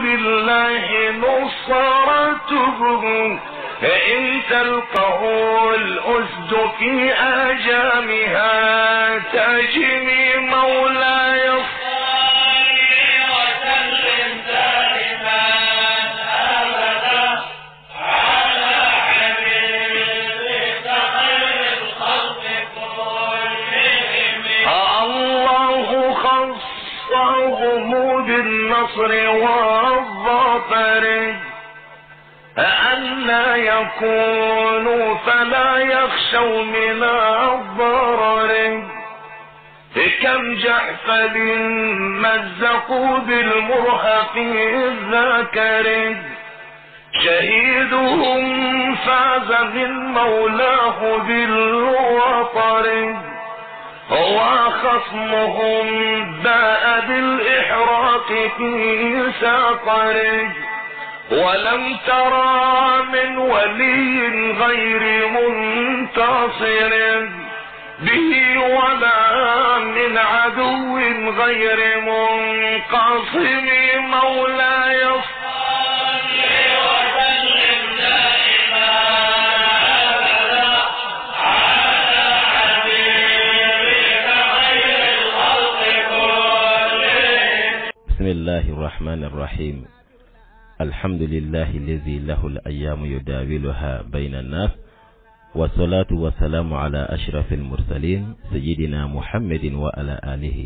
لله نصرته إن تلقه الأسد في آجامها تجني مولاي وسلم دائما أبدا على حبيبك خير الخلق كلهم. الله خصهم بالنصر والظفر أن لا يكونوا فلا يخشوا من الضرر. كم جحفل مزقوا بالمرهف الذاكر شهيدهم فاز من مولاه بالوطر وخصمهم باء بالإحراق في ساقر ولم ترى من ولي غير منتصر به ولا من عدو غير منقسم. مولاي صل وسلم دائما أبدا على حبيبك خير الخلق كلهم. بسم الله الرحمن الرحيم. الحمد لله الذي له الأيام يداولها بين الناس والصلاة والسلام على أشرف المرسلين سيدنا محمد وعلى آله.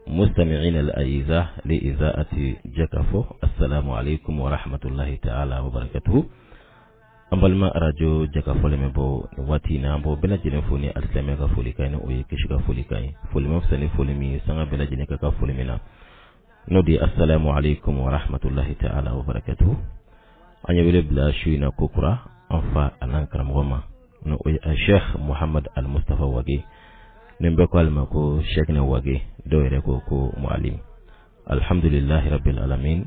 مستمعين الأعزاء لإذاعة جكفو، السلام عليكم ورحمة الله تعالى وبركاته. أمبل ما رجو جكفو لمبو واتينا بو بنجن فوني أرسلمك فوليكاين ويكشك فوليكاين فولي مفسني فولي سنة بنجن كفولي منا نودي السلام عليكم ورحمة الله تعالى وبركاته. أن يبلغ بلا شوينا كوكرا أنفا أنانكرم غما نوي الشيخ محمد المصطفى وجي نمبكو المكو شيخنا وجي دويركو كو معلم. الحمد لله رب العالمين.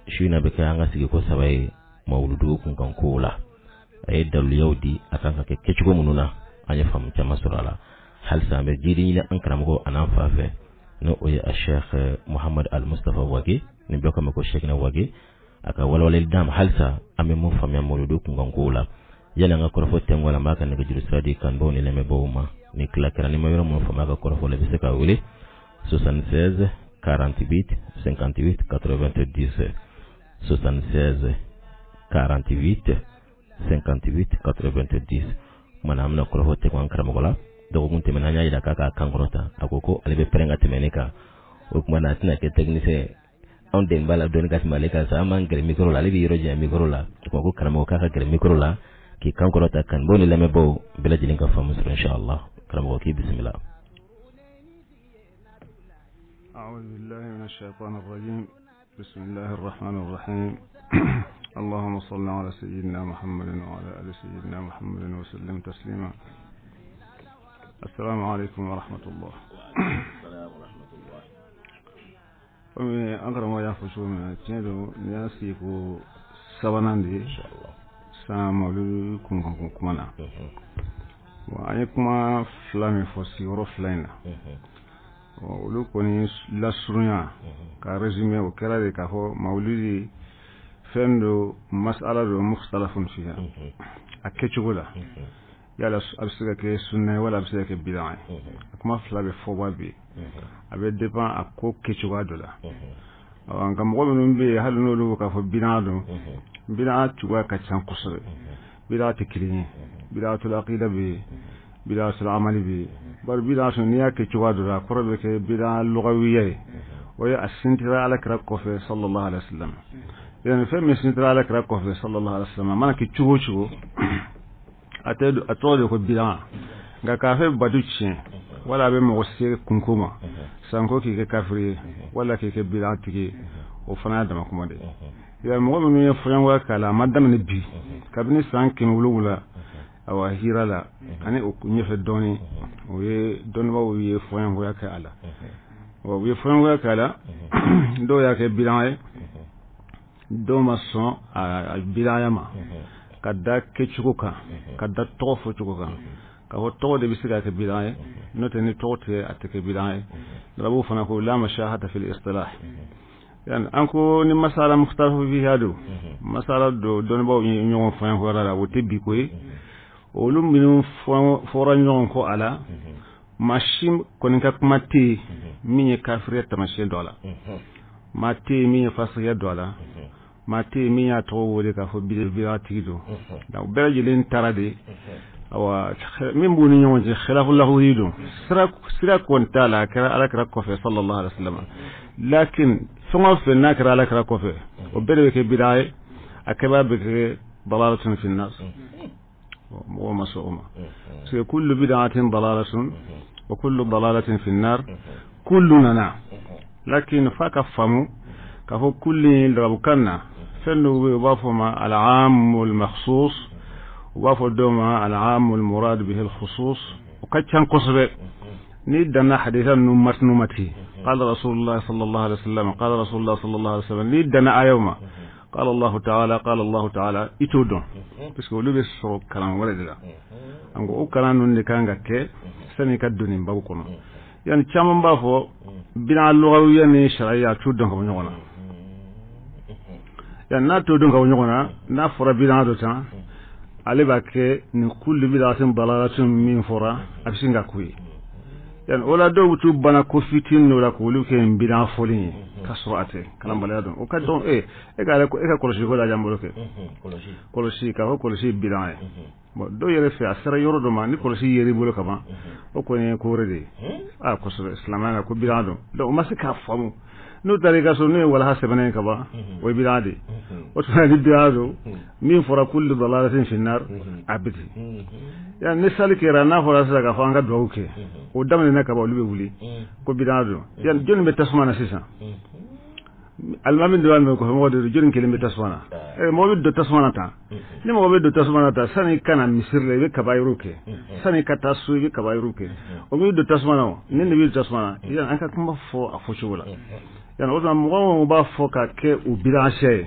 شوينا بكا أنغسي كو سباي مولدو كنكم كولا أي دل يودي أكانك كيشكو منونا أن يفهم كما سرالا هل سامر جيرين أنكرم غو أنانفا في no oye a Sheikh Muhammad al-Mustafa wage ni bloka mako Sheikh na wage aka walwalel dam halsa ame mo famia moludo kungongola yana nga korofo tengola maka ne gajuru sadi kan boni leme boma ni klakera ni mayoro mo famaka korofo le biseka wele 76 48 58 90 76 48 58 90 mana amna korofo tengon karamogola dogo munte menanya ida kaka kangrota akoko alebe prenga temeneka okuma tina ke technicien on den bala don gas maleka sa mangre micro la lebi roja micro la ko karamo kaka gre micro la ki kangrota kan boni leme bo bela jilinka famu inshallah karamo ki bismillah. أعوذ بالله من الشيطان الرجيم. بسم الله الرحمن الرحيم. اللهم صل على سيدنا محمد وعلى آل سيدنا محمد وسلم تسليما. السلام عليكم ورحمة الله. السلام ورحمة الله. ومن أقرب ما يفشو من تنيدو نياسيكو سبناندي إن شاء الله سامولكم كمانا وأيكما فلامي فوسي ورفلين ولكوني لسرنيا كرزمي وكلا كهو مولدي فندو مسألة مختلف فيها أكيتشولا yala absega ke sunna wala absega ke bid'a akuma fla be foba bi abe dépend akko kechuwa dola an kam go minum be haluno lu ka fo bid'a do bid'a tuwa ka chan kusure bid'a tikrini bid'a tul aqida bi bid'a sul amali bi bar bid'a sunniya kechuwa dola korbe ke bid'a lugawiyya waya asintira ala kra kofe sallallahu alaihi wasallam yani fe mesintira ala kra kofe sallallahu alaihi wasallam mana ke chugo atode ko bilan ga kafe baduchi wala be mo se kunkuma sanko ki ke kafri wala ki ke bilan tigi o fana da makuma de ya mo mi ya fuyan wa kala madam ne bi kabini sanki mo wulula awa hirala ani o kunye doni o ye don ba o ye fuyan wa kala o ye fuyan wa kala do ya ke bilan do mason a bilan yama kada kechuka kada tofu chuka ka ho to de bisira ke bidaye note ni tote atake bidaye rabu fana ko la mashahada fil istilah yan anko ni masala mukhtafu fi hadu masala do don baw ñogon fon ko dara wo tebbi koy o lum minum fora ñogon ko ala machine kon ka kumati minye kafire tamashe dola mati minye fasiya dola mati minye to wole ka fo bidira tido da berjilin tarade awa min buni ñogon ci khilafu lahu yidu sira kon tala kara ala kara ko fe sallallahu alaihi wasallam lakin songo fe nakara ala kara ko fe o bere ke bidaye akaba be dalalatun fi nas wa masuma so kullu bid'atin dalalatun wa kullu dalalatin fi an-nar kulluna na lakin faka famu ka fo kulli rabukanna fenno wa fama al-aam wal-makhsus wa fo doma al-aam wal-murad bihi al-khusus وكان قصبه نيدنا حديثا نمتي قال رسول الله صلى الله عليه وسلم قال رسول الله صلى الله عليه وسلم نيدنا ايوما قال الله تعالى اتودون باسكو لو بيسو كلام ولدلا انغو كلام نون كانغا كي سني كدوني باكونو يعني تشام بافو بنا لغويا ني شرعيه تودون كو نيونا يعني نا تودون كو نيونا نا فرا بنا دو تان ale ba ke ni kullu bidatin dalalatun min fura absinga kuyi yan ola do wutu bana ko fitin no la ko lu ke bidan folin kasrate kalam bala don o ka don e ga ko e ka kolosi ko da jambo ke kolosi ka ko kolosi bidan bo do yere fe asara yoro do ma ni kolosi yeri bolo kama o ko ne ko rede a ko so islamana ko bidan do o masika famu no tariqa so ne wala hasabane ka ba o bilade o tani biado min fora kullu dalalatin fi nar abidi ya ne salikira na fora sa ka fanga do ke o damne na ka ba lube wuli ko bilado ya joni be tasmana sisa almamin do alme ko mo do joni kelime tasmana mo do tasmana ta ni mo do tasmana ta sani kana misirle be ka bayruke sani kata su be ka bayruke o mi do tasmana ni ne bi tasmana ya an ka kuma fo afushu wala yana oza mo ba foka ke u bilanche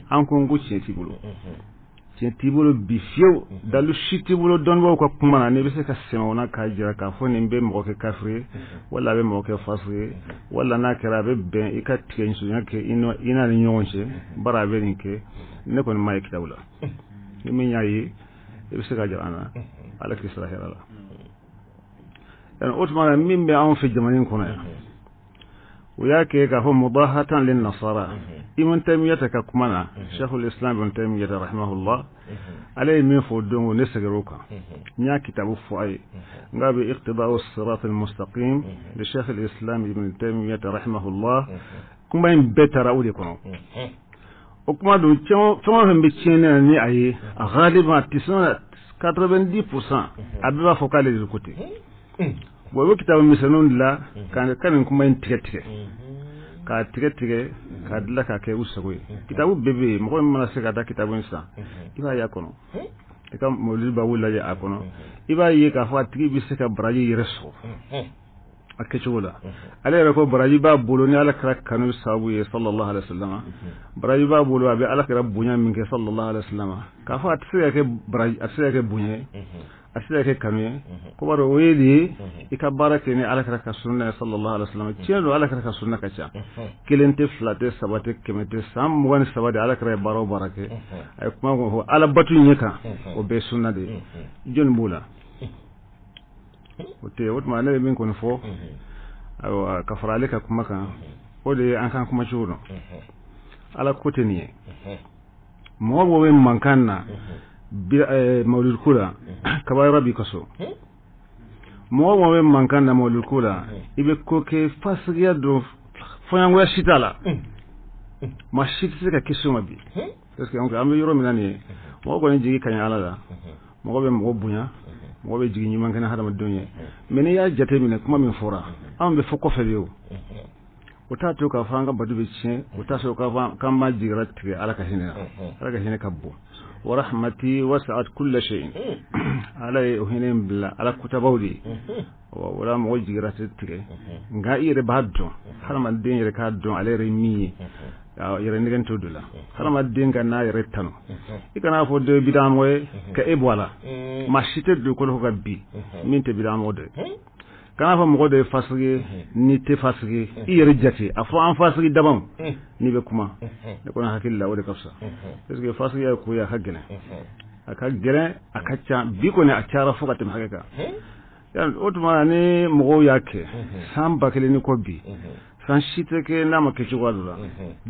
an ko ngu tibulo bi fiew dalu shitibulo don bo ko kuma ne be se ka sema ona ka jira ka fo ne be mo ke kafri wala be mo ke fasri wala na kera be ben ika tiyen su yake ina ni nyonche bara be ni ke ne ko mai kitawla ni mi nyayi be se ka jara ana ala ki sahira la yana otma min be an fi jamanin ko na وياك كهو مضاهة للنصارى ابن تيمية ككمنا شيخ الإسلام ابن تيمية رحمه الله عليه من فودون ونسجروكا نيا كتاب فؤاي غاب اقتضاء الصراط المستقيم لشيخ الإسلام ابن تيمية رحمه الله كما ينبتر أولي كنو وكما دو تما هم بتشينا ني أي غالبا 90% أبوا فوكالي الكوتي wo kitabu misanun la kan kuma yin tike ka tike ka dilla ka kai usagoy kitabu bebe mo ko mana se ka da kitabu insa iba ya kono e kam mo li ba wula ya akono iba yi ka fa tigi bi se ka braji yereso akechola ale ko braji ba bolo ni ala kra kanu sabu ye sallallahu alaihi wasallam braji ba bolo abi ala kra bunya min ke sallallahu alaihi wasallam ka fa tse ke braji atse ke bunye asira ke kanu ko baro weli ikabara ke ni ala ka sunna sallallahu alaihi wasallam celo ala ka sunna ka cha kilente flate sabate kemete sam wani sabade ala ka baro barake ay kuma ko ala batu nyeka o be sunna de jon bula o te wot ma ne min ko fo aw ka faraleka kuma kan o de an kan kuma chuno ala koteni mo wo men mankanna مولود كولا كباي ربي كسو مو من كان مولود كولا يبكو كي فاسغيا دو فيان ويا شيتالا ما شيتسكا كيسو مبي باسكو اون ام يورو ميناني مو كو نجي كان يالا دا مو be mo bunya mo be jigi nyuma kana hada madonye meni ya jate mine kuma min fora am be foko febeo utatu ka fanga badu be chen utaso ka kan ma jigra tire alaka hine kabbo ورحمتي وسعت كل شيء علي وهنين بلا على كتابودي ولا موجي راتتك غاير بادو حرم الدين يركادو على رمي يرنيغن تودلا حرم الدين كان يرتانو يكنا فود بيداموي كايبوالا ما شيتد كل هو غبي من تبيدامو دي kana fa mɔgɔ de fasige ni te fasige I yɛrɛ jate a fɔ an fasigi daban ni bɛ kuma ne kɔni hakili la o de ka fisa parce que fasige ye ko ye a ka gɛlɛn a ka gɛlɛn a ka ca bi kɔni a cayara fo ka tɛmɛ hakɛ kan o tuma ni mɔgɔw y'a kɛ san 1000 ni kɔ bi san si tɛ kɛ n'a ma kɛ cogoya dɔ la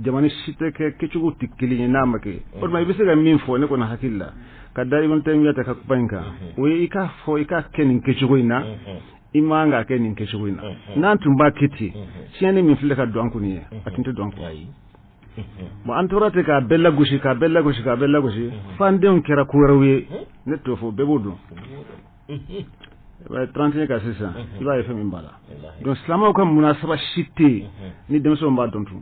jamana si tɛ kɛ kɛcogo tɛ kelen ye n'a ma kɛ o tuma I bɛ se ka min fɔ ne kɔni hakili la ka da Ibn Taymiyya ta ka kuma in kan o ye I k'a fɔ I k'a kɛ nin kɛcogo in na I man ka kɛ nin kɛcogo in na n'an tun b'a kɛ ten tiɲɛni min filɛ ka don an kun ye a tun tɛ don an kun bon an tora ten k'a bɛɛ lagosi k'a bɛɛ lagosi k'a bɛɛ lagosi f'an denw kɛra ko wɛrɛw ye ne t'o fɔ bɛɛ b'o dɔn 31 ka sisan I b'a ye fɛn min b'a la donc silamɛw ka munasaba si tɛ yen ni denmisɛnw b'a dɔn tun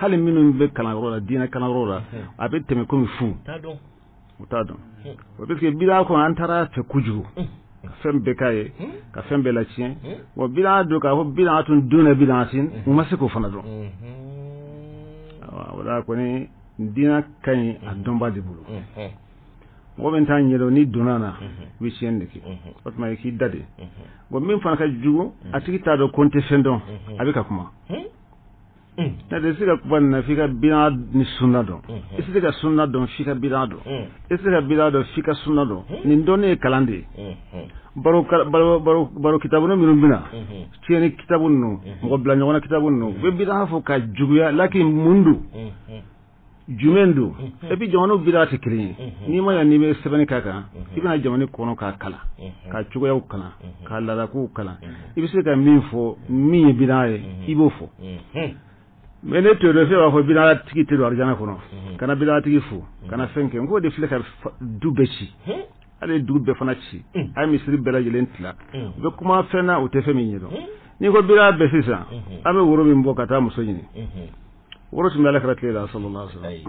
hali minnu bɛ kalanyɔrɔ la diinɛ kalanyɔrɔ la a bɛ tɛmɛ komi fu u t'a dɔn parce que bida kɔnɔ an taara fɛ kojugu ka fɛn bɛɛ k'a ye ka fɛn bɛɛ lacɛn bon bida don k'a fɔ bida tun don na bida sin u ma se k'o fana dɔn o la kɔni diinɛ ka ɲi a dɔnba de bolo mɔgɔ min t'a ɲɛdɔn ni donna na I bɛ tiɲɛni de kɛ o tuma I k'i da de bon min fana ka jugu a tigi t'a dɔn ko n tɛ fɛn dɔn a bɛ ka kuma n'a tɛ se ka kuma nin na f'i ka bida ni sunna dɔn I tɛ se ka sunna dɔn f'i ka bida dɔn I tɛ se ka bida dɔn f'i ka sunna dɔn nin dɔnni ye kalan de ye baro kitabu minnu bɛna tiɲɛni kitabu ninnu mɔgɔ bila ɲɔgɔn na kitabu ninnu u bɛ bida fɔ ka juguya laki mun don jumɛn don et puis jamanaw bida tɛ kelen ye n'i ma yan n'i bɛ sɛbɛnni k'a kan I bɛna jamana kɔnɔ k'a kalan ka cogoyaw kalan ka laadakow kalan I bɛ se ka min fɔ min ye bida ye I b'o fɔ mais ne t'o dɔn fɛn b'a fɔ bida tigi tɛ don arijana kɔnɔ kana bida tigi fo kana fɛn kɛ n k'o de filɛ ka du bɛɛ ci hali dugu bɛɛ fana ci a ye misiri bɛɛ lajɛlen tila u bɛ kuma fɛn na u tɛ fɛn min ɲɛdɔn n'i ko bida bɛɛ sisan an bɛ woro min bɔ ka taa muso ɲini woro tun bɛ Alakira tile la sallallahu alaihi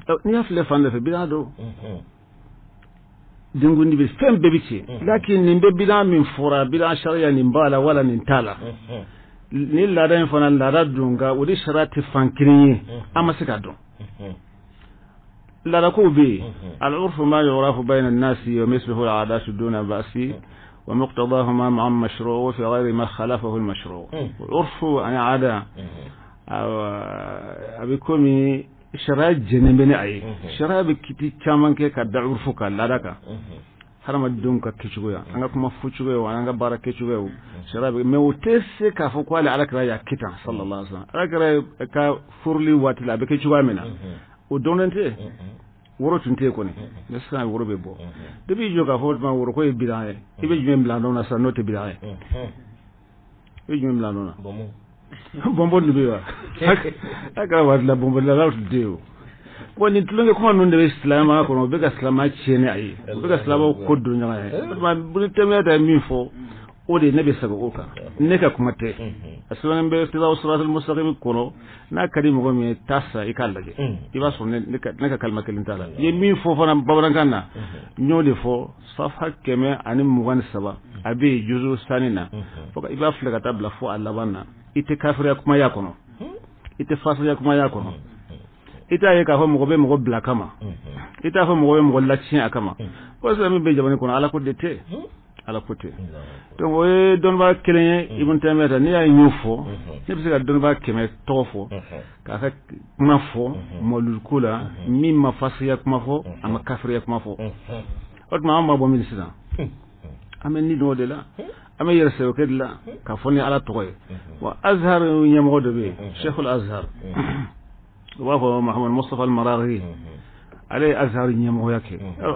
wasallam n'i y'a filɛ fan dɔ fɛ bida don denkundi bɛ fɛn bɛɛ bɛ ci lakin nin bɛ bida min fɔra bida sariya nin b'a la wala nin t'a la ni laada in fana laada don nka o de sariya tɛ fan kelen ye an ma se k'a dɔn laada kow bɛ yen al-urfu ma yu'rafu bayna an-nasi wa misluhu al-'adatu duna ba'si wa muqtadahuma ma'a al-mashru' fi ghayri ma khalafahu al-mashru' urfu ani 'ada a bɛ komi sariya jɛnnen bɛ ni a ye sariya bɛ kiti caman kɛ ka da urfu kan laada kan hadamadenw ka kɛcogoya an ka kuma fɔcogoya an ka baara kɛcogoya sariya bɛ mais o tɛ se k'a fɔ ko hali Alakira y'a kɛ tan sallallahu alaihi wasallam Alakira ka furuli waati la a bɛ kɛ cogoya min na o dɔnnen tɛ woro tun tɛ yen kɔni mais sisan woro bɛ bɔ depuis i jɔ k'a fɔ tuma woro ko ye bida ye I bɛ jumɛn bila nɔ na sisan n'o tɛ bida ye I bɛ jumɛn bila nɔ na bɔnbɔn de bɛ yen wa a kɛra waati la bɔnbɔn la tun tɛ yen o bon nin tulonkɛ kuma ninnu de bɛ silamɛya kɔnɔ u bɛ ka silamɛya tiɲɛni a ye u bɛ ka silamɛw ko don ɲɔgɔn ye o tuma Ibn Taymiyya ta ye min fɔ o de ne bɛ segin o kan ne ka kuma tɛ a sɛbɛnnen bɛ siratul mustaqim kɔnɔ n'a ka di mɔgɔ min ye taa sa I k'a lajɛ I b'a sɔrɔ ne ka kalima kelen t'a la I ye min fɔ fana bamanankan na n y'o de fɔ safa 123 a bɛ yen juzu sani na fo I b'a filɛ ka taa bila fo a laban na I tɛ kafiriya kuma y'a kɔnɔ I tɛ fasiya kuma y'a kɔnɔ I t'a ye k'a fɔ mɔgɔ bɛ mɔgɔ bila kama I t'a fɔ mɔgɔ bɛ mɔgɔ latiɲɛ a kama o sira min bɛ jamana kɔnɔ Ala ko de tɛ Ala ko tɛ donc o ye dɔnnibaa kelen ye Ibn Taymiyya ta n'i y'a y'o fɔ ne bɛ se ka dɔnnibaa 100 tɔgɔ fɔ k'a ka kuma fɔ mawlud ko la min ma fasiya kuma fɔ a ma kafiriya kuma fɔ o tuma an b'a bɔ min sisan an bɛ ni dɔn o de la an bɛ yɛrɛ sɛbɛn o kɛ de la k'a fɔ ni Ala tɔgɔ ye wa Azhar ɲɛmɔgɔ dɔ bɛ yen Sheikhul Azhar u b'a fɔ Muhammad Mustafa al-Maraghi ale ye Azhar ɲɛmɔgɔya kɛ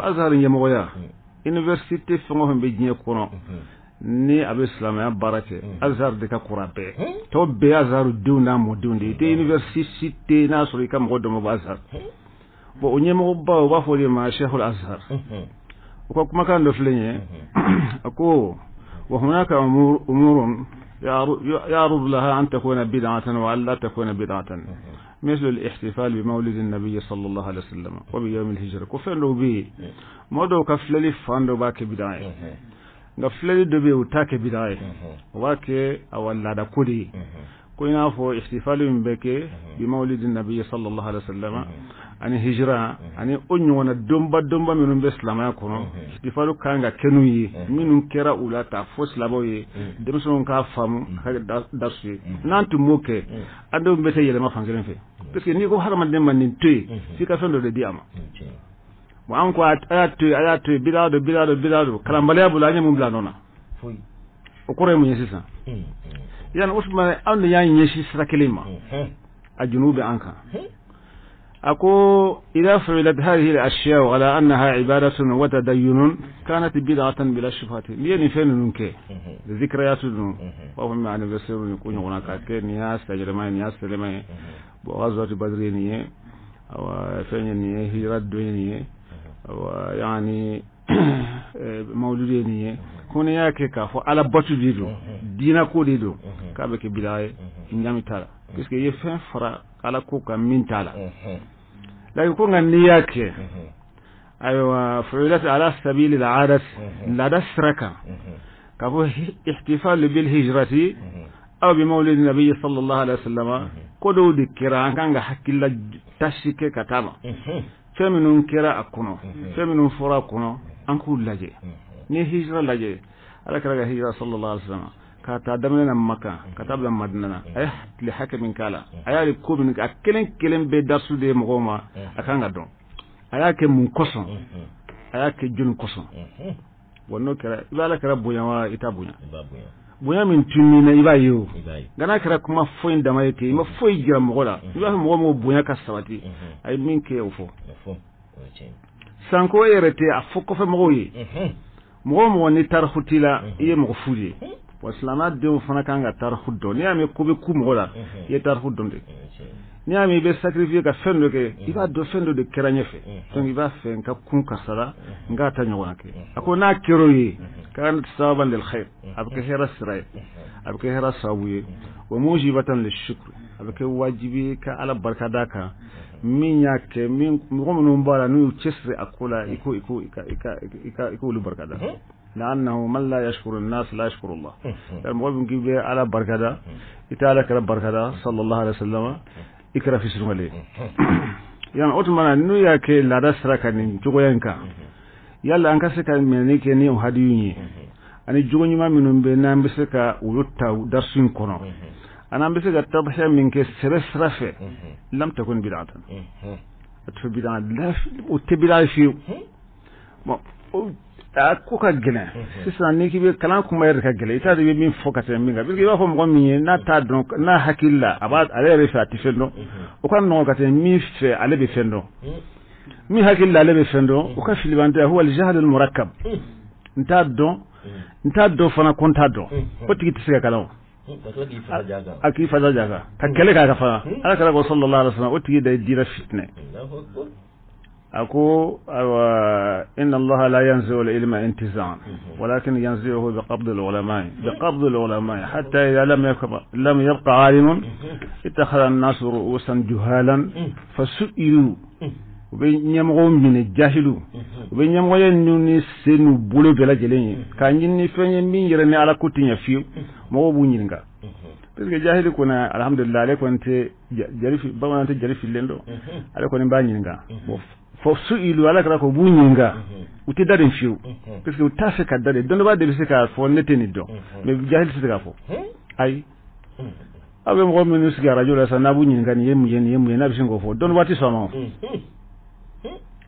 Azhar ɲɛmɔgɔya université fɛn o fɛn bɛ diɲɛ kɔnɔ ni a bɛ silamɛya baara kɛ Azhar de ka kɔrɔ bɛɛ tɔw bɛɛ ye Azhar denw n'a mɔdenw de ye i tɛ université n'a sɔrɔ I ka mɔgɔ dɔ ma bɔ Azhar bon o ɲɛmɔgɔba u b'a fɔ o de ma Sheikhul Azhar u ka kumakan dɔ filɛ nin ye a ko wa hunaka umurun يعرض لها أن تكون بدعة وألا تكون بدعة مثل الاحتفال بمولد النبي صلى الله عليه وسلم وبيوم الهجرة كفن لو بي مودو كفللي فاندو باك بدعة كفللي دو بي وتاك بدعة واك أو لا دا كودي ko ina fo ihtifalu mbeke bi mawlidin nabiy sallallahu alaihi wasallam ani hijra ani onyona domba minun be islamaya kono ihtifalu kanga kenu yi minun kera ulata fo slabo yi demson ka famu darsu nantu moke ado mbete yele ma fangelen fe parce que ni ko harama dem man nin tuy sika fendo de diama mo an ko ayatu bilado kalambaliya bulanya mum bla nona o kore mu yesisa yan usman an ya yeshi srakelima ajunubi anka ako idha fa'ilat hadhihi al-ashya' ala annaha ibadatun wa tadayyun kanat bid'atan bila shubhat liyani fenunke dhikrayatun wa hum ma'ana basirun yakunu hunaka kaniya sajramani yaslima wa ghazwat badrin wa fenni hirat dunya wa yani mawludeni kono yake ka fo ala batu dido dina ko dido ka be ke bilaye nyami tala puisque ye fin fara ala ko ka min tala la ko ngani yake aywa fu'ilat ala sabil al'adat la dasraka ka fo ihtifal bil hijrati aw bi mawlid nabiy sallallahu alaihi wasallam ko do dikira kanga hakilla tashike katama feminun kira akuno feminun fura kuno an ku laje ni hijra laje ala kara hijra sallallahu alaihi wasallam ka ta damna makka ka tabla madina ay li hakamin kala ayali ko min akelen be darsu de mogoma akanga don ayake mun koson ayake jun koson wonno kara ibala kara buyawa itabunya bunya min tunni na ibayo gana kara kuma foyin da mai ke ma foyi jira mogola iba mo bunya ka sawati ay min ke ofo sanko yerete afoko fe mogoyi mo ni tarhutila iye mo fuje waslama de fana kanga tarhuddo ni ame ko be ku mogola ye tarhuddo de ni ame be sacrifier ka fendo ke iba do fendo de keranyefe donc iba fe ka kun kasala ngata nyonake ako na kero yi kan sababan lil khair abke hera siray abke hera sabuye wa mujibatan lishukr abke wajibi ka ala barka daka min yake min ngomun bala nu chesre akula iko lu barka da لأنه من لا يشكر الناس لا يشكر الله المهم نجيب على بركة إتالك رب بركة صلى الله عليه وسلم إكرا في سرمالي يعني أتمنى نويا كي لا دسرك أن تقولينك يلا أنك سكا منيك نيو هديوني أنا جوني ما منهم بينام بسكا ولوتا درسين كونو أنا بسكا تبحث منك سرس رفع لم تكن بدعة أتفبدعة لا وتبدعة فيه ko ka gina sisan ni kibe kalan kuma yar ka gele ita da min focus min ga bi ba fo mo min na ta don na hakilla aba ale refati fendo o kan no ka te mi fe ale be fendo mi hakilla ale be fendo o ka filibante huwa al-jahl al-murakkab nta do fana konta do o tigi tisiga kalaw aki faza jaga ka gele ka fa ala kala ko sallallahu alaihi wasallam o tigi da dira fitne أكو إن الله لا ينزع العلم انتزاعا ولكن ينزعه بقبض العلماء حتى إذا لم يبقى عالم اتخذ الناس رؤوسا جهالا فسئلوا وبين يمغون من الجاهلوا وبين يمغون ينوني سنو بولو بلا جلين كان يني فين من يرني على كوتين يفيو مغو بنينغا parce que jahili kuna alhamdulillah ale ko nte jarifi bawana nte jarifi lendo ale ko mba nyinga fo su ilu ala kra ko bu nyinga uti darin fiu parce que utase ka dare don ba de bisika fo neteni do mais jahili sika fo ay abe mo min usga radio la sana bu nyinga ni yemu na bisingo fo don wati sono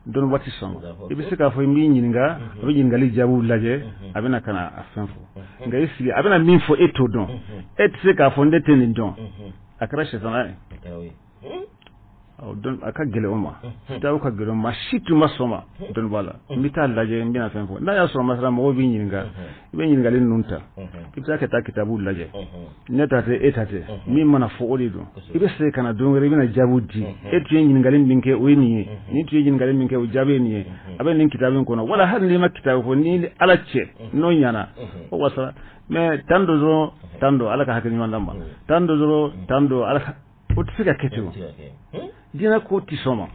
don wati sono ibisika fo mi nyinga be nyinga li jabu laje abena kana afanfo nga isi abena min fo eto don sika fo neteni don akra shetana don aka gele oma ta ka gele ma shitu masoma don wala mita laje mbina fenfo na ya so masala mo bi nyinga be nyinga le nunta kibsa ka ta kitabu laje neta te etate mi mana fo olido ibe se kana don re bina jabudi etu nyinga le mbinke weni ni tu nyinga le mbinke o jabe ni abe nin kitabin kono wala har ni ma kitabu ko ni alache no nyana o wasa me tando alaka hakini mandamba tando alaka utsika ketu dina ko tisoma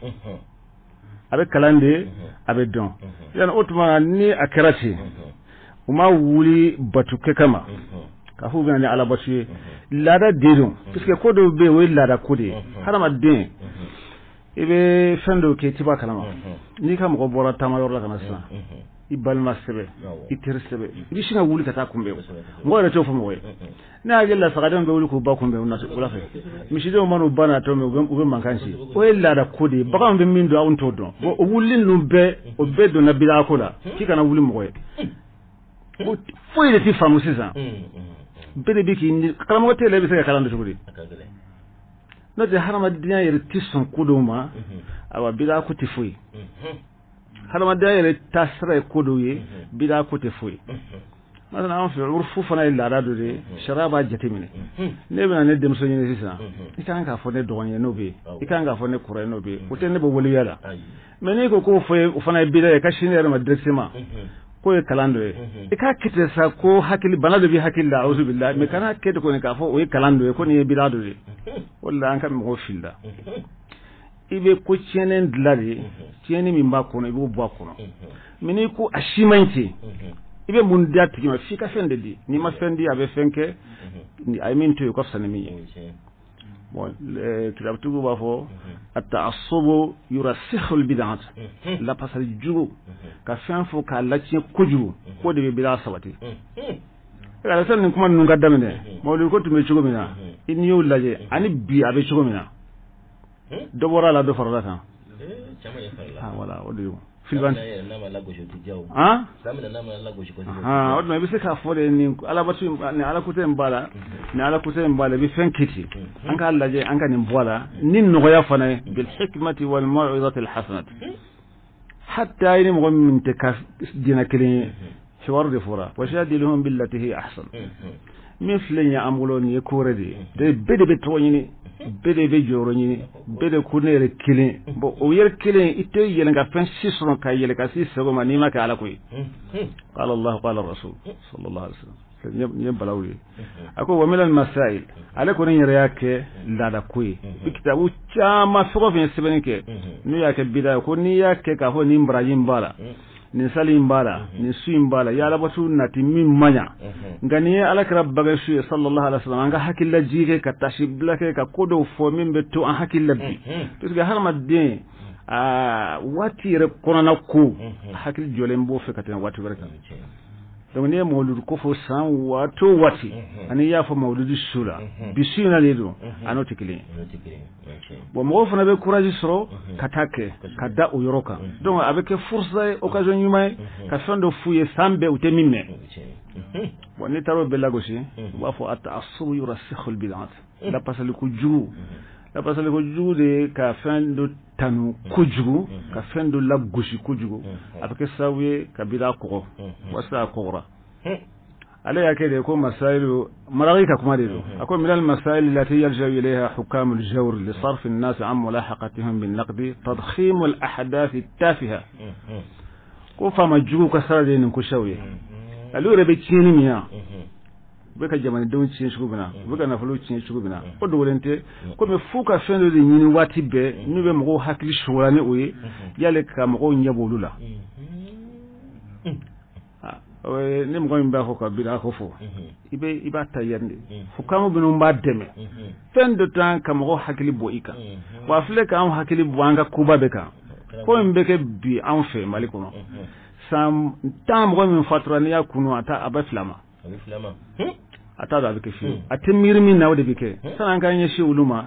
abe kalande abe don yana otuma ni akarati uma wuli batuke kama ka fu bena ni alabashi lada dedon puisque ko do be we lada ko de harama den ibe fendo ke tiba kalama ni ka mo bora tamayor la kana sa ibalma sebe itir sebe ibi shinga wuli kata kumbe ngo ere to fumo we na jella sagadan be wuli ko ba kumbe na wala fe mishido manu bana to me ube mankansi o ella da kodi baka mbe mindo awun to don o wulin no be o be do na bila ko la kika na wuli mo we o fo ile ti famu sisa bede biki ni kala mo tele be se kala ndo tugudi no de harama dinya yere tison kuduma awa bila ko ti fuyi harama da yele tasra kodo ye bida ko te foyi masana an fi urfu fana illa rado de sharaba jatimine ne bena ne demso ni sisa ikan ka fo ne dogonye no be ikan ka fo ne kure no be o te ne bo woli yala me ne ko foye o fana bida ka shinere ma directement ko e kalando e ka kite sa ko hakili banado bi hakilla auzu billahi me kana kete ko ne ka fo o kalando e ko ne bida do de walla an kam mo filda ibe ko tienen dlari tieni min ba kono ibe bo kono mini ko ashimanti ibe mun datti ma fika fende di ni ma fendi abe fenke ni ay min to ko fsane mi bon kitab tugo ba fo at-ta'assub yurasikhu al-bid'at la pasal jugo ka fen fo ka la ci ko jugo ko de be bila sabati ala san kuma nun gaddamene mawlu ko tume jugo mina in yow laje ani bi abe jugo mina dobora la do farla kan ah wala o de filban ah ah o do be se ka fode ni ala batu ni ala kute mbala ni ala kute mbala bi fenkiti an ka laje an ka ni mbala nin no ya fana bil hikmati wal mau'izati al hasanati hatta yin mo min takaf dina kelin hiwar de fura wa shadiluhum billati hi ahsan min filenya amuloni e korede de bede be toñini bede be joro ñini bede kunere kilin bo o yer kilin ite yele nga fen sisron ka yele ka siso ma ni ma ka ala koy qala allah qala rasul sallallahu alaihi wasallam ñem balawli ako wa min al masail ala ko ni yake lada koy bikitabu chama foko fen sebenike nu yake bida ko ni yake ka ho ni ibrahim bala ni salim bala ni suim bala ya labatu nati min manya ngani ala rabbaga shi sallallahu alaihi wasallam nga hakilla jike ka tashibla ke ka kodo fo min be to an hakilla bi to ga harma de wati re konana ko hakil jolen bo fe katen wati barka donc ne mawlud ko fo san wato wati ani ya fo mawlud sura bisina ledo anoti kili bon mo fona be courage soro katake kada o yoroka donc avec force occasion yumay ka fondo fuye sambe o temimme bon ni taro be lagosi wa fo at-ta'assub yurasikhu al-bid'at la pasal ko jugu la pasal ko jugu de ka fendo tanu kujugu ka fendo la goshi kujugu avec sawe ka bida ko wasa qura ala yake de ko masailu maragika kuma de akwai min al masail allati yarja ilayha hukam al jawr li sarf an nas an mulahaqatihim bin naqd tadkhim al ahdath al tafiha ko fama jugu ka sarade nin ko shawe alure be cini miya be ka jamani don cin shugubina be ka na fulu cin shugubina ko do wolente ko me fuka fendo de nyini wati be ni be mo hakli shurani oyi yale ka mo nyabolula ne mo ngomba ko ka bida ko fo ibe ibata yande fukamu binu mba deme fendo tan ka mo hakli boika wa fle ka am hakli boanga kuba be ka ko mbeke bi an fe malikono sam tam mo min fatrani ya kunu ata abaflama ata da bike fi atimmirmi na wode bike sanan kan yeshi uluma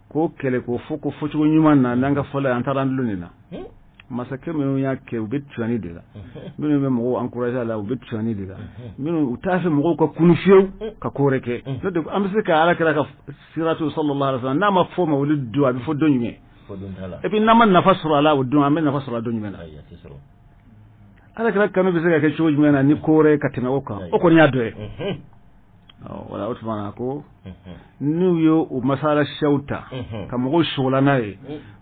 ko kele ko foko focho nyuma na nanga fola antaran lunina masake me yake ubetwani dela mino me mo encourager la ubetwani dela mino utafe mo ko kunfiyo ka koreke no de amse ka ala kala ka siratu sallallahu alaihi wasallam nama fo ma wulidu abi fo donye et puis nama nafasura ala wudu amen nafasura donye mena ala kala kanu be se ka choji mena ni kore ka tena oko nya doe wala otmana ko nuyo o masala shauta kam go shola nae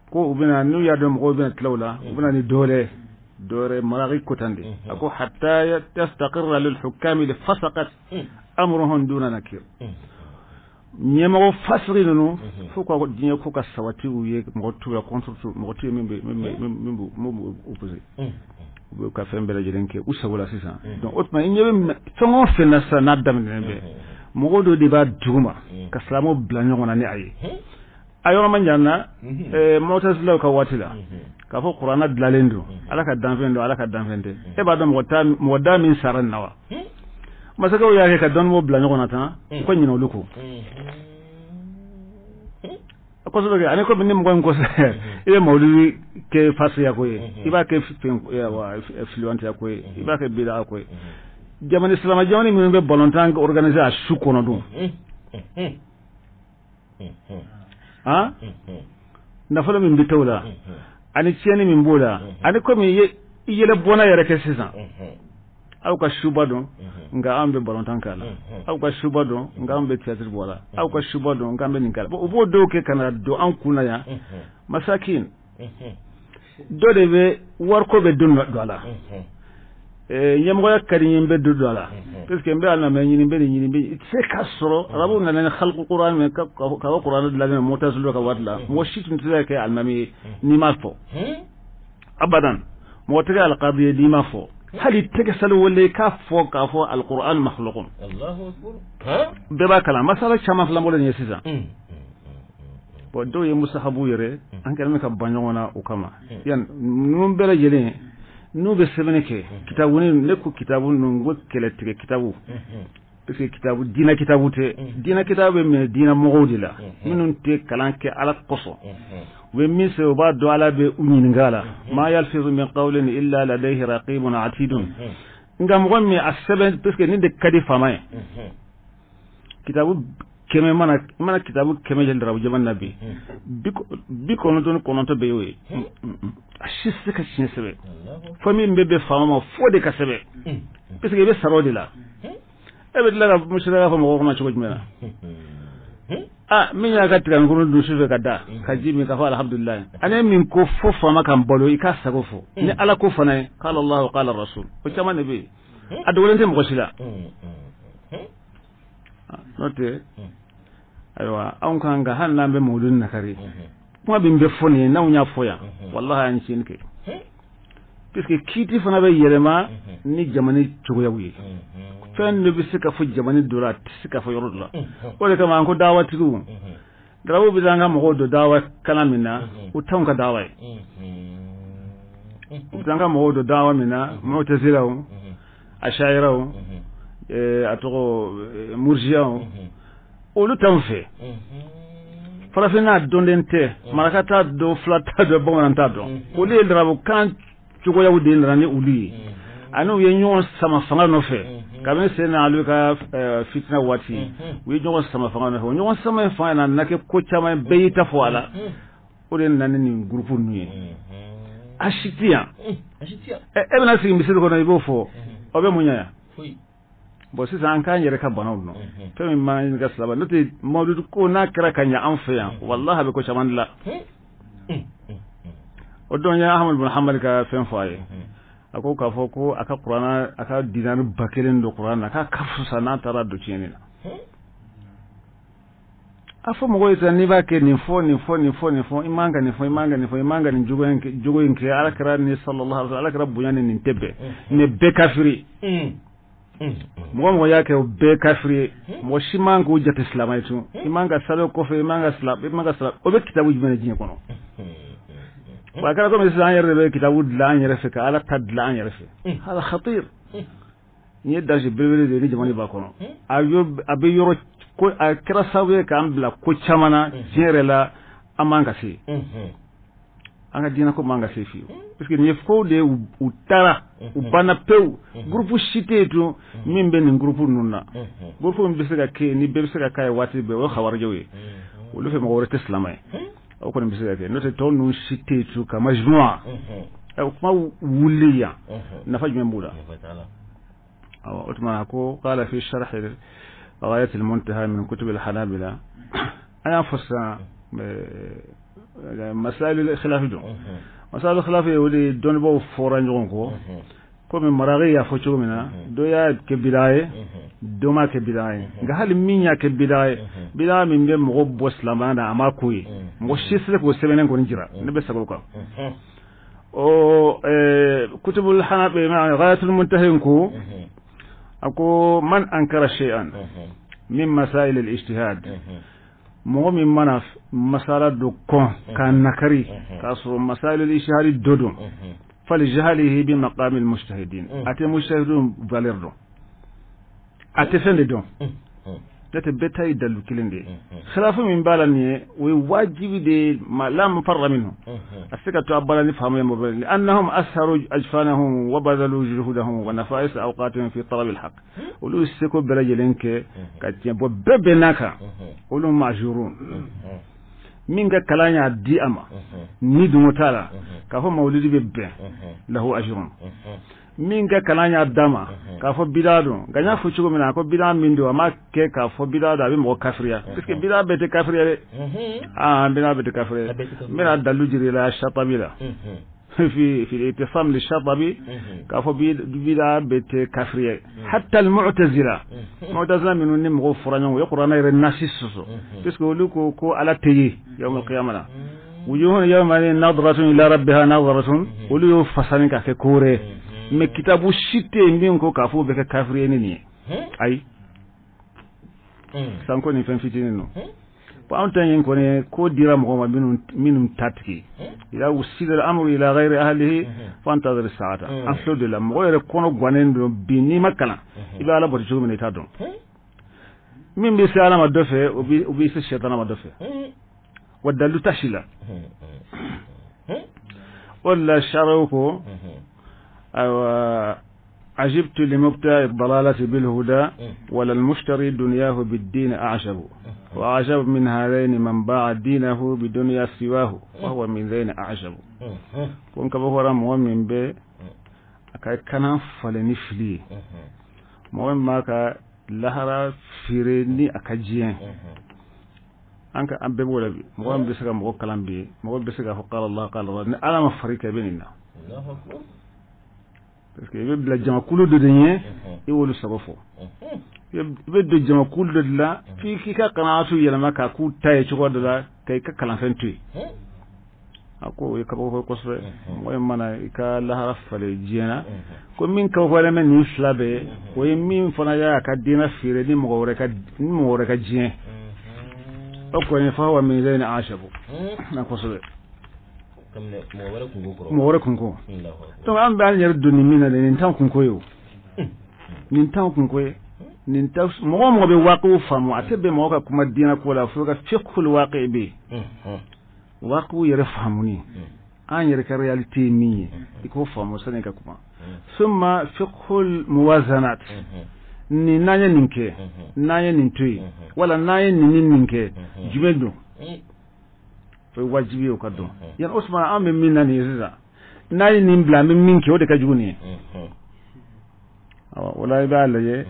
ko ubina nuya do mo bina tlawla ubina ni dole maragi kotande ako hatta tastaqirra lil hukam li fasaqat amruhum duna nakir nyema fasri no fo ko dinye ko ka sawati uye mo tuya contre mo tuya membe opposé ka fembe la jelenke usawula sisa donc otma nyebe tongo fenna sa nadam nembe mɔgɔ dɔ de b'a duguma ka silamɛw bila ɲɔgɔn na ni a ye a yɔrɔ man jan na Mu'tazilaw ka waati la k'a fɔ kuranɛ dilanlen don Ala ka danfɛn don Ala ka danfɛn tɛ e b'a dɔn mɔgɔ da min sara nin na wa masakɛw y'a kɛ ka dɔnnibaaw bila ɲɔgɔn na tan ko ɲinɛ olu ko kosɛbɛ ani ko ni mɔgɔ in kosɛbɛ i bɛ mawuludi kɛ fasiya ko ye i b'a kɛ filiwantiya ko ye i b'a kɛ bida ko ye silamɛ jamana minnu bɛ balontan organiser a su kɔnɔ dun nafolo min bɛ t'o la ani tiɲɛni min b'o la ani komi i yɛlɛ bɔnna yɛrɛ kɛ sisan aw ka suba dɔn nka an bɛ balontan k'a la aw ka suba dɔn nka an bɛ théâtre bɔ la aw ka suba dɔn nka an bɛ nin k'a la u b'o dɔw kɛ ka na don an kun na yan masakin dɔ de bɛ wariko bɛ don a la ɲɛmɔgɔya ka di n ye n bɛ don a la parce que n bɛ alimami ɲini n bɛ nin ɲini i tɛ se k'a sɔrɔ arabuw nana ni xalqu kuran min ka bɔ kuranɛ dilanlen Mu'tazilaw ka waati la mɔgɔ si tun tɛ se ka kɛ alimami ye n'i m'a fɔ abadan mɔgɔ tɛ kɛ alqadi ye n'i m'a fɔ hali tɛgɛ sali wele k'a fɔ alquran makhluqun bɛɛ b'a kalan masala caman filan bɔlen ye sisan bon dɔw ye musahabu yɛrɛ an kɛlen bɛ ka ban ɲɔgɔn na o kama yan ninnu bɛɛ lajɛlen n'u bɛ sɛbɛnni kɛ kitabu ne ko kitabu ninnu ko kɛlɛtigɛ kitabu parce que kitabu diinɛ kitabu tɛ diinɛ kitabu bɛ minɛ diinɛ mɔgɔw de la minnu tɛ kalan kɛ Ala kosɔn u bɛ min sɛbɛn u b'a dɔn Ala bɛ u ɲininka a la ma yalfizu min qawlin illa ladayhi raqibun atidun nka mɔgɔ min a sɛbɛn parce que nin de ka di faama ye kitabu kɛmɛ mana kitabu kɛmɛ jɛli darabu jamana na bi 99 bɛ y'o ye a si se ka tiɲɛ sɛbɛn fo min bɛ faama ma fo de ka sɛbɛn parce que i bɛ sara o de la e bɛ tila ka musiraya fɔ mɔgɔw kɔnɔ cogo jumɛn na min y'a ka tigɛnikuru dun sufɛ ka da ka ji min ka fɔ alhamdulilayi ani min ko fo faama kan balo i k'a sago fɔ ni Ala ko fana ye qala Allahu qala Rasul o caman de bɛ yen a dogolen tɛ mɔgɔ si la n'o tɛ ayiwa anw kan ka hali n'an bɛ mawuludi nakari kuma bin bɛ fɔ nin ye n'anw y'a fɔ yan walahi an tiɲɛni kɛ puisque kiiti fana bɛ yɛlɛma ni jamana cogoyaw ye fɛn dɔ bɛ se ka fɔ jamana dɔ la a tɛ se ka fɔ yɔrɔ dɔ la o de kama an ko dawatigiw darabu bɛ an ka mɔgɔw don dawa kalan min na u t'anw ka dawa ye u bɛ an ka mɔgɔw don dawa min na Mu'tazilaw Asha'iraw a tɔgɔ Murjiyaw olu t'anw fɛ farafinna dɔnlen tɛ maraka t'a dɔn fila t'a dɔn bamanan t'a dɔn olu ye darabu kan cogoyaw de nana ni olu ye ani u ye ɲɔgɔn sama fanga nɔfɛ kabini Seydina Ali ka fitina waati u ye ɲɔgɔn sama fanga nɔfɛ o ɲɔgɔn sama in fanga na kɛ ko caman bɛɛ y'i ta fɔ a la o de nana ni nin groupe ninnu ye a si tɛ yan e bɛna sigi misiri kɔnɔ i b'o fɔ aw bɛ mun ɲɛ yan bon sisan an k'an yɛrɛ ka banaw dɔn fɛn min b'an ɲini ka silaba n'o tɛ mawuludi ko n'a kɛra ka ɲɛ an fɛ yan walahi a bɛ ko caman dilan o don ye Ahmadu bin Hanbali ka fɛn fɔ a ye a ko k'a fɔ ko a ka kuranɛ a ka dinari 1000 don kuranɛ na k'a ka fusa n'a taara don tiɲɛni na a fɔ mɔgɔw ye sisan n'i b'a kɛ nin fɔ i man ka nin fɔ i man ka nin fɔ i man ka nin jogo in kɛ Ala kɛra ni sallallahu alaihi wa sallam Ala kɛra bonya ni nin tɛ bɛn nin bɛɛ kafiri mɔgɔ y'a kɛ o bɛɛ kafiri ye mɔgɔ si man k'o jate silamɛ ye tun i man ka salo kɔfɛ i man ka silamɛ o bɛ kitabu jumɛn de diɲɛ kɔnɔ wa a kɛra komi sisan an yɛrɛ de bɛ kitabu dilan an yɛrɛ fɛ ka Ala ta dilan an yɛrɛ fɛ hada khatir nin ye danger belebele de ye ni jamana b'a kɔnɔ a bɛ yɔrɔ ko a kɛra sababu ye k'an bila ko caman na tiɲɛ yɛrɛ la an man ka se an ka diinɛ ko man ka se fiyewu parce que nin ye kow de u taara u banna pewu groupe si tɛ yen tun min bɛ nin groupe ninnu na groupe min bɛ se ka kɛ ni bɛɛ bɛ se ka k'a ye waati bɛɛ o ye khawarijiw ye olu fɛ mɔgɔ wɛrɛ tɛ silamɛ ye o kɔni bɛ se ka kɛ n'o tɛ tɔw ninnu si tɛ yen tun ka majmua kuma wuli yan nafa jumɛn b'o la o tuma ko qala fi sharh غاية المنتهى من كتب الحنابلة أنا فسر مسائل الخلاف دون مسائل الخلاف يولي دون بو فوران جونكو كم مراغي يفوتشو منا دويا كبداية دوما كبداية قال مين يا كبداية بدا من بين مغب وسلامانا أما كوي مغشيسلك وسبنين كونجرا نبي سبوكا أو كتب الحنابلة غاية المنتهى كو أكو من أنكر شيئا min masail al-ijtihad mo min mana masala do kon kan nakari kaso masail al-ijtihad dodo fal jahalihi bi maqam al-mujtahidin ate mujtahidun valerdo ate fende don tete betay dalu kilinde khilafu min balani wa wajibi de ma lam farra minhu asika to abalani fahamu mo bal annahum asharu ajfanahum wa badalu juhudahum wa nafais awqatihim fi talab alhaq ulu siko belajelenke katien bo bebenaka ulu majurun minga kalanya di ama ni dumotala ka fo mawlidi bebbe lahu ajrun minga kalanya dama ka fo bidado ganya fu chugo mina ko bidada mindo ma ke ka fo bidada bi mo kafriya parce que bidada bete kafriya bidada bete kafriya mina dalu jiri la shatabila في الاتفاق للشاطبي كافو بيدا بيت كافريه حتى المعتزله من نم غفران ويقرا نير الناس السوسو باسكو لوكو كو على تي يوم القيامه وجوه يوم نظره الى ربها نظره وليو فسانك كوري مي كتابو شيتي مينكو كافو بك كافريه ني اي سانكو ني فين فيتينو فأنت ينكون كوديرا مغوما منهم تاتكي إذا وسيد الأمر إلى غير أهله فانتظر الساعة أنفلود الله مغير كونو غوانين بني مكانا إذا على برجو من يتادون من بيسي على مدفع وبيسي الشيطان مدفع ودلو تشيلا ولا شاروكو عجبت لمبتع الضلالة بالهدى ولا المشتري دنياه بالدين أعجب وأعجب من هذين من باع دينه بدنيا سواه وهو من ذين أعجب كون كبهورا مؤمن به كان فلنفلي مؤمن ماك لهرا فيرني أكجين أنك أم بقول بي مؤمن بسكا مؤمن كلام بي مؤمن بسكا فقال الله قال الله أنا مفريك بيننا parce que ibe bla jama kulu de denye e wolu sabafo ibe do jama kulu de la fi ki ka kana su yela maka ku taye chugo de la kay ka kala fentu ako e ka ko ko so moy mana ka la harafale jena ko min ka wala men ni slabe ko min fona ya ka dina fire ni mo wore ka jien o ko ni fa wa min zaina ashabu na ko so mo wara kunko to an ba nyar duni mina ne tan kunko yo nin tan kunko nin ta mo be waqu famu atebe mo ka kuma dina ko la fuga fiqhul waqi bi waqu yare famuni an yare ka reality mi iko famu sane ka kuma thumma fiqhul muwazanat ni nanya ninke nanya nintui wala nanya ninke jumendo wajibi o kaddo yan usman am min nani riza nayi nim bla min ke o de ka juni wala ba laye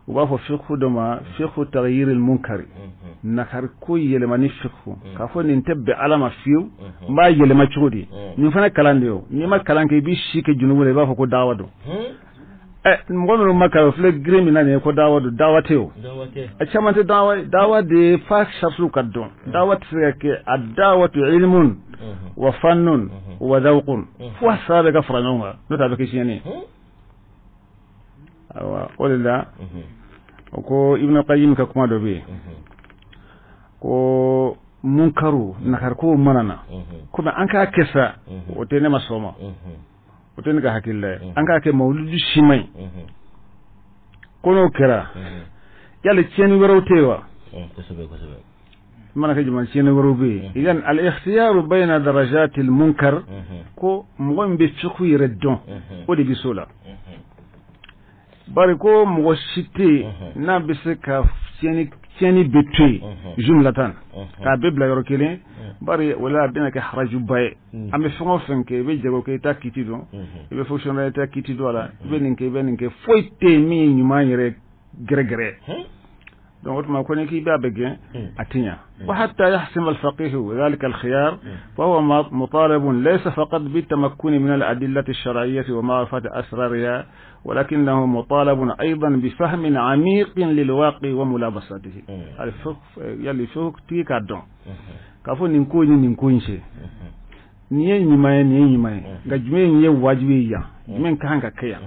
wa fa fiqhu dama fiqhu taghyir al munkar nakar ko yele mani fiqhu ka fo nin tabbe alama fiu ma yele ma chudi ni fana kalande yo ni ma kalanke bi shike junu le ba fa ko dawado ngono maka fle gremi nane ko dawate yo a chamante dawa de fa shaflu kaddo dawat ke ad-dawatu ilmun wa fannun wa zawqun wa sabe ka franonga nota be kishini awa olila ko ibn qayyim ka kuma dobe ko munkaru nakar ko manana kuma an ka kesa o tene masoma oten ga hakilla an ka ke mauludu shimai kono kira yalla cien warotewa mana ke juma cien warobe idan al ikhtiyar bayna darajat al munkar ko mo be fiku yiredon o de bisola bari ko mo shite na bisika cieni betui jumlatan ka bibla yoro kele bari wala bina ka haraju bay am fongo fenke be jego ke ta kitido be fonctionnaire ta kitido la be ninke foite mi nyuma yere gregre donc ما كوني كي بابغين اتيا وحتى يحسم الفقيه وذلك الخيار فهو مطالب ليس فقط بالتمكن من الأدلة الشرعية ومعرفة أسرارها ولكنه مطالب أيضا بفهم عميق للواقع وملابسته الفقه يلي فوق تيكا دون كافو نينكوين شي niye nyimaye gajume niye wajibi ya men kan ka kaya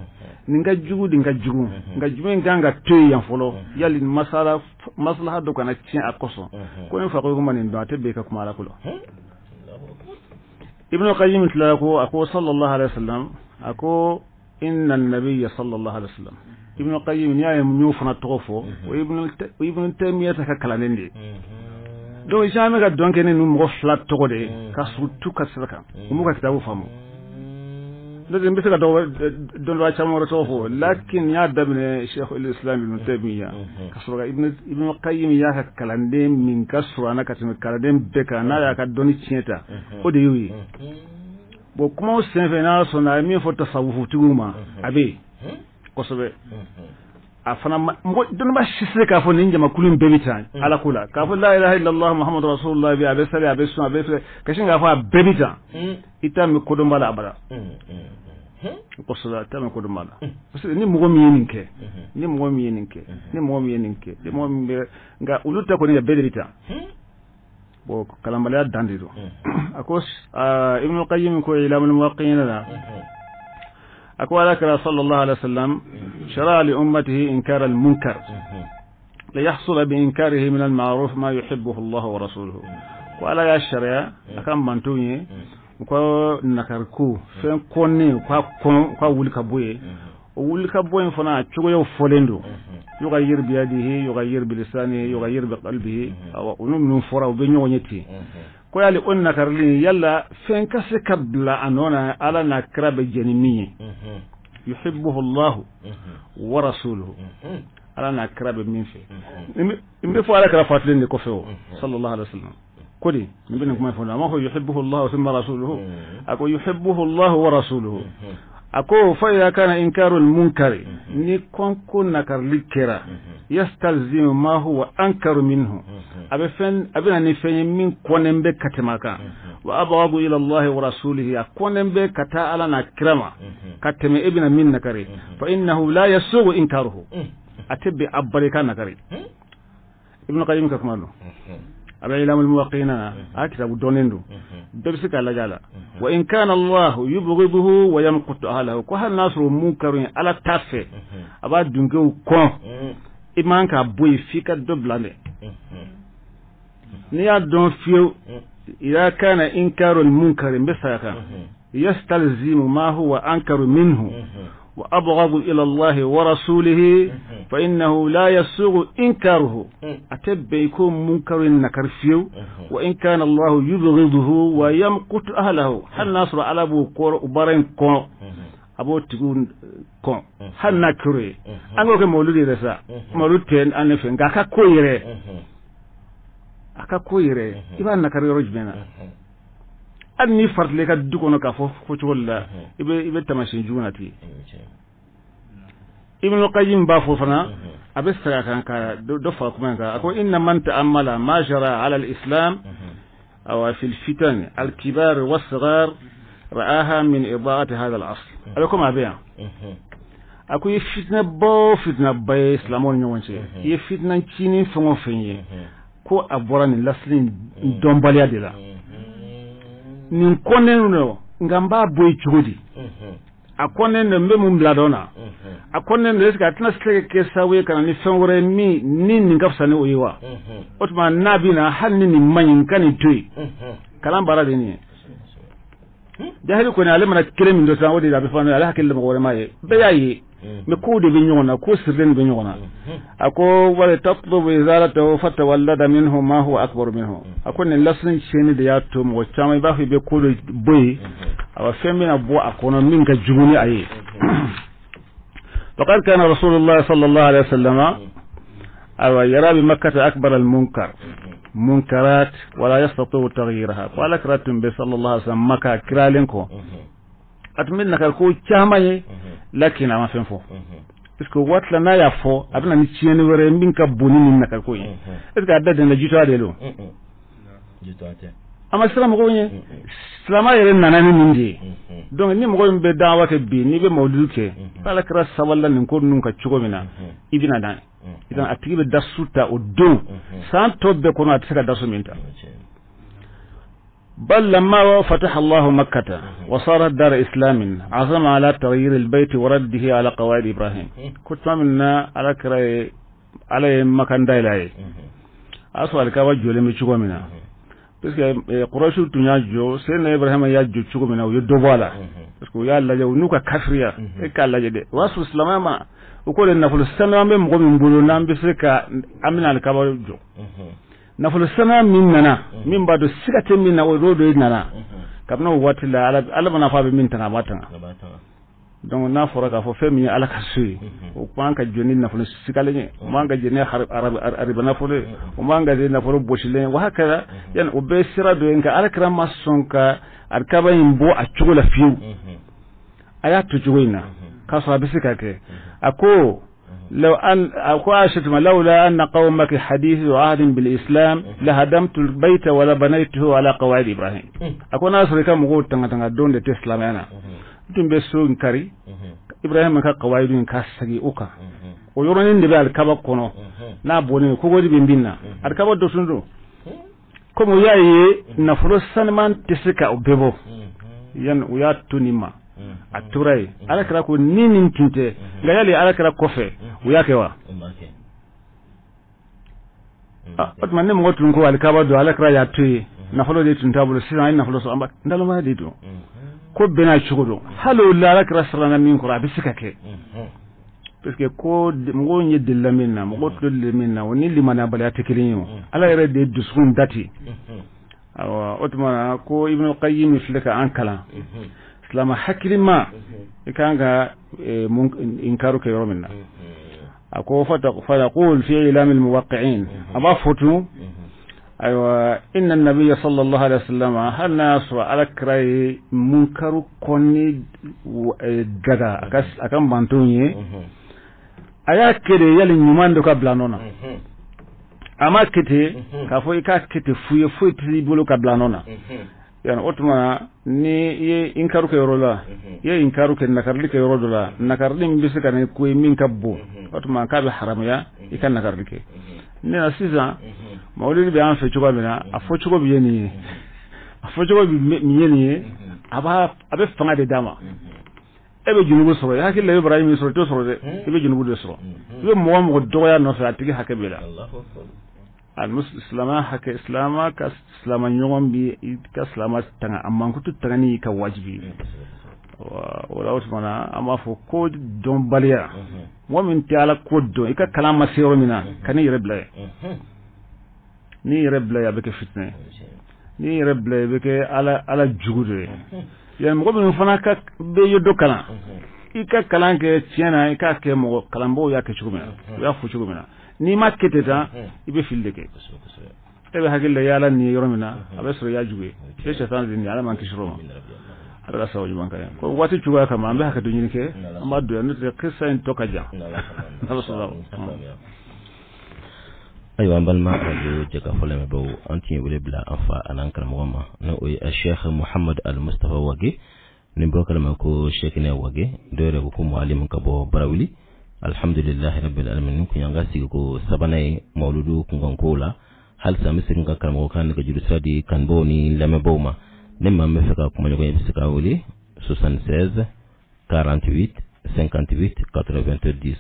ninga jugu dinga jugu nga jumen ganga toy yan folo yali maslaha do kana cin akoso ko en fa ko man ndo atebe ka kuma la kulo ibn qayyim tlaqo ako sallallahu alaihi wasallam ako inna an-nabiy sallallahu alaihi wasallam ibn qayyim ya mu fana tofo ibn taymiyyah ka kalanende do jame ga donke ne nu mo flat to de ka sutu ka saka mu ka kitabu famu do de mbisa do don wa chamo tofo lakin ya dabne shaykh al-islam ibn taymiyyah ka sura ibn qayyim ya ka kalande min ka sura na ka tin kalande beka na ya ka doni chieta o de yi bo kuma sen fena so na mi fo tasawufu tuguma abe ko sobe afana mo don ba shise ka fo ninja makulun bebita ala kula ka fo la ilaha illallah muhammadur rasulullah bi abe sali abe sunna abe ka shinga fa bebita ita mi kodon bala abara ko soda ta mi kodon bala parce ni mo mi yeninke ni mo mi yeninke ni mo mi yeninke ni mo mi nga uluta ko ni bebita bo kalambala dandido akos ibn qayyim ko ilamul muwaqqi'ina أقول لك صلى الله عليه وسلم شرع لأمته إنكار المنكر ليحصل بإنكاره من المعروف ما يحبه الله ورسوله وعلى يا الشريعة أكام بانتوني وكو نكركو فين كوني وكو ولكبوي ولكبوي فنا تشوغو يفولندو يغير بيده يغير بلسانه يغير بقلبه ونمن فرا وبنيو نيتي ko yali on nakarli yalla fen kase kabla anona ala nakrabe jenimi yuhibbuhu Allah wa rasuluhu ala nakrabe min fi imbe fo ala kra fatlinde ko fewo sallallahu alaihi wasallam kodi imbe ne kuma fo na ma ko yuhibbuhu Allah thumma rasuluhu ako yuhibbuhu Allah wa rasuluhu ako fa ya kana inkaru al-munkari ni konko nakarli kera yastalzimu ma huwa ankaru minhu abina ni fenye min konembe katemaka wa abghadu ila Allah wa rasulihi konembe kata ala na kirama kateme ibina min nakari fa innahu la yasugu inkaruhu atibbi abbarika nakari ibn qayyim ka kamalu aba ilamul muwaqqi'ina kitabu donendu dobsika la jala wa in kana Allah yubghiduhu wa yamqutu ahlihi ko hal nasru munkarun ala tafe aba dungu ko iman ka boy fika doblane ni ya don fiyo ila kana inkarul munkar bisaka yastalzimu ma huwa ankaru minhu wa abghadu ila Allah wa rasulihi fa innahu la yasughu inkaruhu atabbaykum munkarun nakarfiyu wa in kana Allah yubghiduhu wa yamqutu ahlihi hal nasru ala bu qor ubaran ko abo tigun ko hal nakure ango ke mawludi resa mawluten anefe ngaka koyire aka koyire iban nakare rojbena anni fartle ka dukono ka fo cholla ibe tamashin junati ibn qayyim ba fo fana abesta kan ka do fa kuma ka ako inna man ta'ammala ma jara ala al-islam aw fi al-fitan al-kibar was-sighar ra'aha min idaati hadha al-asl alakum abiya ako fitna bay islamon nyonche ye fitna chini fongo fenye ko abora ni laslin dombalia de la nin konen no ngamba boy chudi akonen no mbemu mladona akonen no eska tna sleke ke sawe kana ni fenwore mi ni ngafsane oyiwa otuma nabina hanni ni manyin kani toy kalam barade ni jahili ko ne alemana kire min do tan wodi da be fanu ala hakille mo wore maye be yayi me ko de be nyona ko sirren be nyona ako wala tatlubu izalatu fatawallada minhu ma huwa akbar minhu ako ne lasin sheni da ya to mo chamai ba fi be ko do boy awa femina bo akono min ka juguni ayi faqad kana rasulullah sallallahu alaihi wasallam awa yara bi makkah akbar al munkar munkarat wala yastatu taghyiraha wala karatum bi sallallahu alaihi wasallam maka kiralenko atmin nakal ko chamaye lakin ama fenfo puisque watla na ya fo abna ni chieni wore mbinka boni ni nakal ko yi est-ce que adade na jito adelo jito ate ama salam ko nye salama yere nanani nindi donc ni mo ko be dawa ke bi ni be mawduke pala kra sawalla ni ko nun ka chugo mina ibina dan idan atibe dasuta o do san tobbe kono atisaka dasu minta بل لما فتح الله مكة وصارت دار إسلام عزم على تغيير البيت ورده على قواعد إبراهيم كنت منا على كراي على مكان دايلاي أسوأ الكواجو لم يشوفوا منا بس قريش تنياجو سيدنا إبراهيم ياجو تشوفوا منا ويدوبالا بس يا الله جو نوكا كافريا إكال الله جد واسو الإسلام ما وكل النفل السلام بمقوم بقولنا بسرك أمنا الكواجو نفل السلام مننا من بعد السكة منا ورودو إننا كابنا واتلا على ما نفعل من تنا باتنا donc na fora ka fo femi ala kasui o panka joni na fo sikalene manga jeni arab na fo le o manga de na fo boshile wa hakala yan o be sira do enka ala kra masonka arkaba imbo a chugula fiu aya to juina ka so abisika ke ako لو أن أقاشت لولا أن قومك حديث عهد بالإسلام لهدمت البيت ولا بنيته على قواعد إبراهيم أكو ناس ركا مقول تنغا دون دي تسلام أنا تم بسو نكاري إبراهيم كا قواعد كاسغي أوكا ويرونين دي بالكبا كونو نابوني كوغودي بمبينا أركبا دوسندو كم ياي نفرو سنمان تسكا أبيبو ين وياتو نيما aturai ala kira ko ninin tinte ngayali ala kira kofe uyake wa otman ne mo tun ko alkaba do ala kira ya tuyi na folo de tun tabulo sinan na folo so amba ndalo ma de do ko bena chugodo halo la ala kira sarana min ko rabi sikake parce que ko mo nyi dilla minna mo to dilla minna woni limana bala tekilinyo ala yare de dusun dati awa otman ko ibnu qayyim filaka ankala lama hakili ma ikanga inkaru ke yoromina ako fata qul fi ilam al muwaqqi'in aba futu aywa inna an-nabiy sallallahu alaihi wasallam hal nasu ala krai munkaru konni daga akan bantonye aya kede yali nyumando ka blanona ama kete ka fo ika kete fuye tribulu ka blanona yana otuma ni ye inkaru ke yorola ye inkaru ke nakarli ke yorola nakarli mbisika ne ko min kabbo otuma ka be haram ya ikan nakarli ke ni asiza mawlidi be an fe chuba bina afo chuba bi yeni afo chuba bi mi yeni abe fanga de dama ebe junubu soro ya hakille ibrahim soro to soro de ebe junubu de soro yo mo do ya no sa tigi hakebela المسلم حكى إسلاما كإسلام يوم كإسلام تنا أما كنت تغني كواجبي ولا أسمعنا أما فكود دون باليا ومن تعالى كود دون إك كلام مسير منا كني يربلا ني يربلا بك فتنة ني يربلا بك على جودة يعني مقابل فنا ك بيجو كلام إك كلام كتيانا إك كمو كلام بو يا كشومنا يا فشومنا ni ma keteta ibe filde ke ebe hakille yala ni yoromina abesro ya juwe ke shaitan din yala man kishro ala sawu banka ko wati chuwa kama ambe hakatu nyini ke amma do no te qissa en tokaja aywa mbal ma radio jega foleme bo anti wele bla afa anankar moma no o Sheikh Muhammad Al Mustafa Wage ni brokala mako Sheikh ne Wage dore ko muallim ka bo barawili alhamdulillah rabbil alamin kun yanga sigi ko sabanay mauludu kun gonkola hal sami sin ga karamo kan ga judu sadi kan boni lame boma nemma me feka kuma nyogo yebisi ka woli 76 48 58 90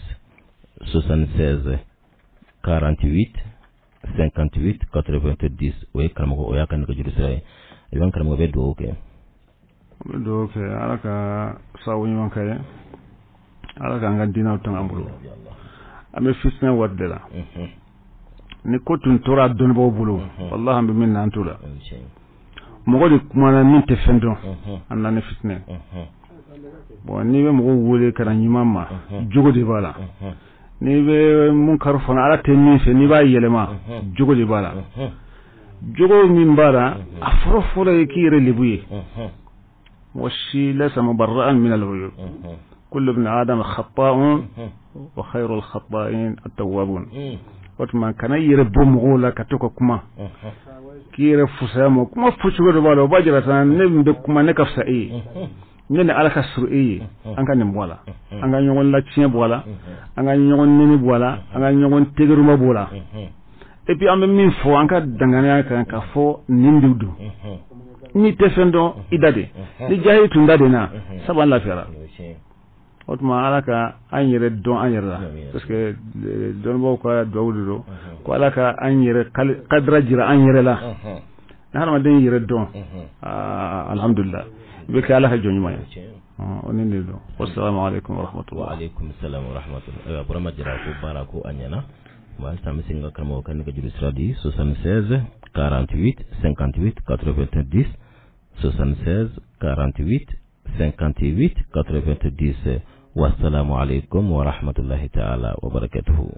76 48 58 90 we karamo ko ya kan ga judu sadi yon karamo be do okay alaka sawuni man kay ala ka nga dina tan ambulo ame fisna wadela ni kotun tora don bo bulo wallahi ambe min nan tula mo godi kuma min te fendo anna ne fitne bo ni be mo wole kana nyimama jogodi bala ni be mun karfona ala tenni fe ni ba yelema jogodi bala jogo min bala afro fura yikire libuye وشي ليس مبرئا من العيوب كل ابن آدم خطاء وخير الخطائين التوابون وتما كان يربو مغولا كتوكا كما كير فسامو كما فشغل بالو باجرة نم بكما نكفس اي نين على كسر اي انكا نموالا انكا نيون لاتشين بوالا انكا نيون نيني بوالا انكا نيون تيغرما بوالا et puis en même fois انكا دنغانيا كان كفو نيندودو ni te fɛn dɔn i da de ni jahili tun da de na saban lafiyara o tuma ala ka an yɛrɛ dɔn an yɛrɛ la parce que dɔnnibaaw ka duwawu de don ko ala ka an yɛrɛ kadira jira an yɛrɛ la ni hadamaden yɛrɛ dɔn alhamdulillah i bɛ kɛ ala ka jɔn ɲuman ye o ni de don wassalamu alaikum warahmatullahi wa alaikum salam warahmatullahi burama jara ko baara ko a ɲɛna wa sa mi singa karamɔgɔ ka nɛgɛjuru sira di 76 48 58 90 76 48 58 90 wassalamu alaikum wa rahmatullahi ta'ala wa barakatuhu.